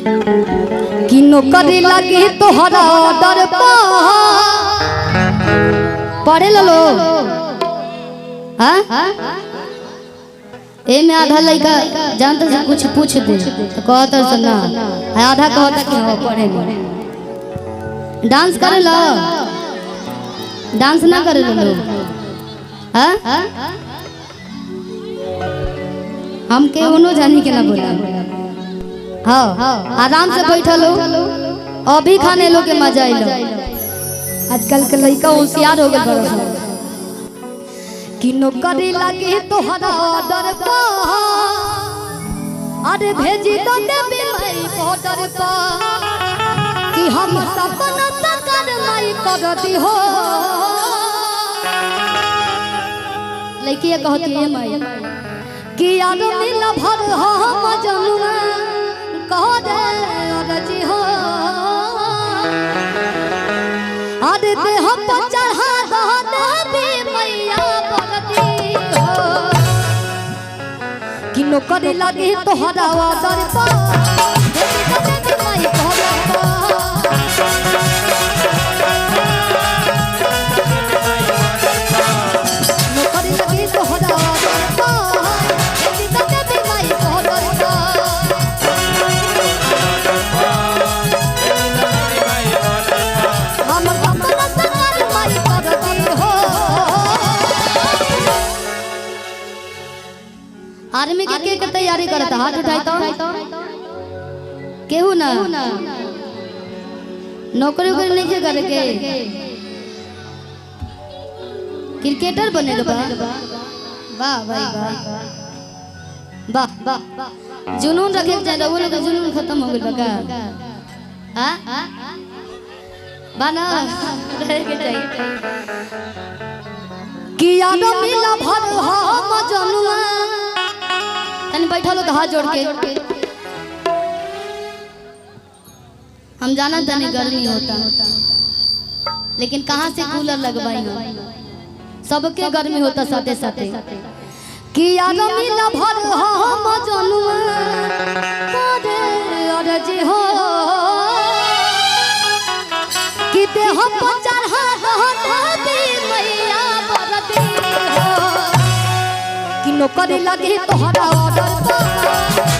कि नौकरी लगी तोहरा दर पढ़े लो ए में आधा लड़का जानते से कुछ पूछ दे तो कहता से ना आधा कहता कि हो पढ़े नहीं। डांस करे लो डांस ना करे लो हम के उनो जानी के ना बोला। हाँ आराम से बैठा लो अभी खाने लो के मजा आई लो। आजकल के लड़का होशियार हो गए कि नौकरी लगी तोहरा दर अरे भेजी तो देबे माई बॉर्डर कि हम सपना साकार माई करती हो। लड़की कहती है माई कि याद मिला भर हम जनुआ कह दे अरजी हो अरे दे हम चढ़ा दे मैया बरती हो कि नौकरी लगी तोहरा दर माई नौकरी लगी तोहरा आर्मी के तैयारी करता हाथ उठाता केहू ना नौकरी वोकरी नहीं करे के क्रिकेटर बनेगा वाह भाई वाह वाह जुनून रखे के चाहिए वो लोग जुनून खत्म हो गया का हां बना रहे के चाहिए कि याद मिला भर हम जनुआ तन बैठा लो तो हाथ जोड़ के हम जाना तनी गर्मी होता लेकिन कहाँ से कूलर लगवाई हो सबके गर्मी होता साथे साथे कि याद मिला भर हम जनुआ करे अरजी हो कि देह पर चढ़ा दे मैया बरती हो कि नौकरी लगी तोहरा ऑर्डर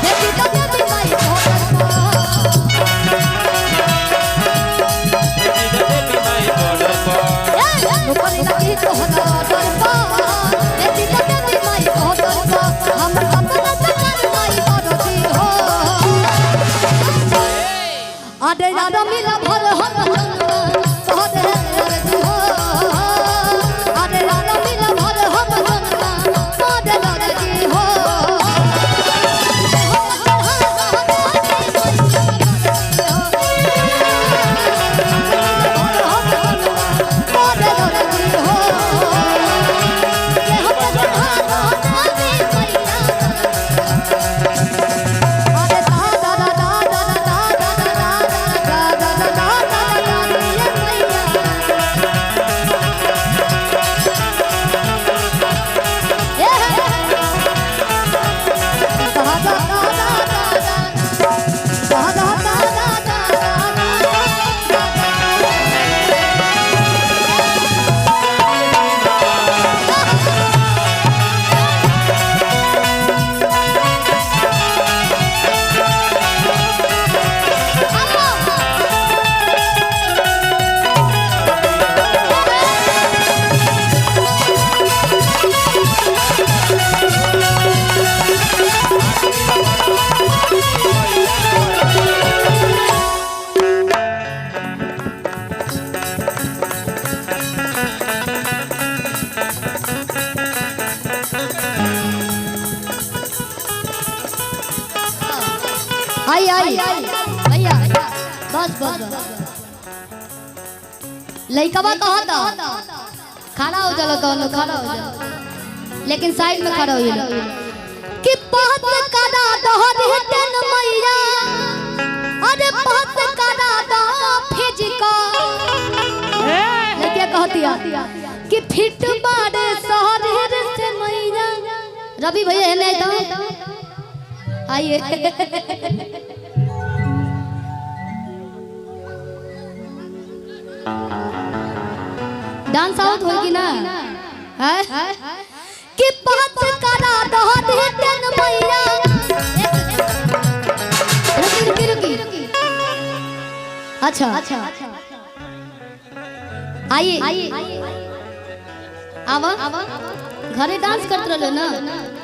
देखी तो देबे माई नौकरी लगी तोहरा ऑर्डर देखी तो देबे माई हम सपना साकार माई करती हो अरे याद मिला भर हम कह दे अरजी हो अरे याद मिला भर हम आई आई भैया बस बस लइकवा कहता खड़ा हो चलो दोनों खड़ा हो जाओ लेकिन साइड में खड़ा हो जाओ कि बहुत करा दोहरी तन मैया अरे बहुत करा दो फिजिकल लइका कहती कि फिट बाड़े शरीर से मैया रवि भैया है नहीं तो आइए डांस आउट होगी ना है कि बात करा दो देतन मैया रुकी अच्छा आइए आवा घरे डांस करते रहो ना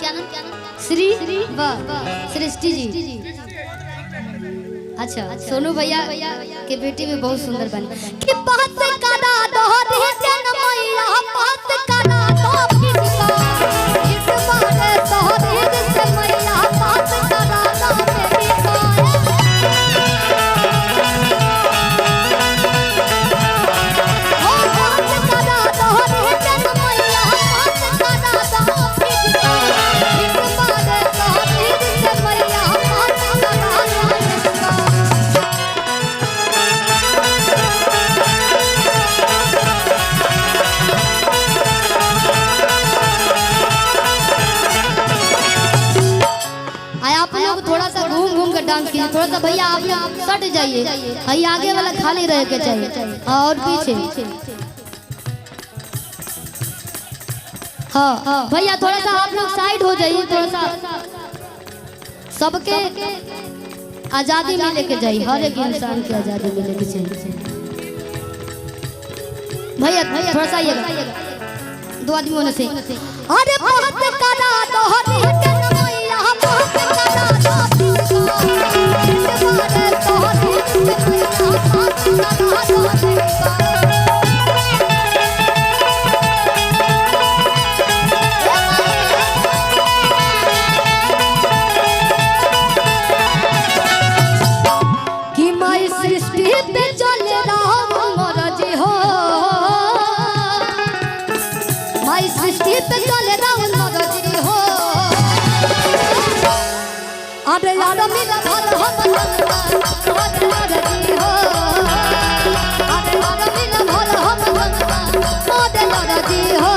क्या नाम श्री सृष्टि जी अच्छा सोनू भैया के बेटी भी बहुत सुंदर बनी कि बात करा दो देतन मैया बात करा दो इस बार तो देत मैया बात करा दो मेरी डांस कीजिए थोड़ा सा भैया आप लोग सट जाइए भाई आगे वाला खाली रह के चाहिए और पीछे हाँ भैया थोड़ा सा आप लोग साइड हो जाइए थोड़ा सा सबके आजादी में लेके जाइए हर एक इंसान की आजादी में लेके चाहिए भैया थोड़ा सा ये दो आदमी होने से अरे बहुत करा दो मैया बहुत करा दो कि माई सृष्टि पे चले राम मरजी हो माई सृष्टि पे चले राम मरजी हो अरे यार मिला भर हम मरजी हो अरे यार मिला भर हम मरजी हो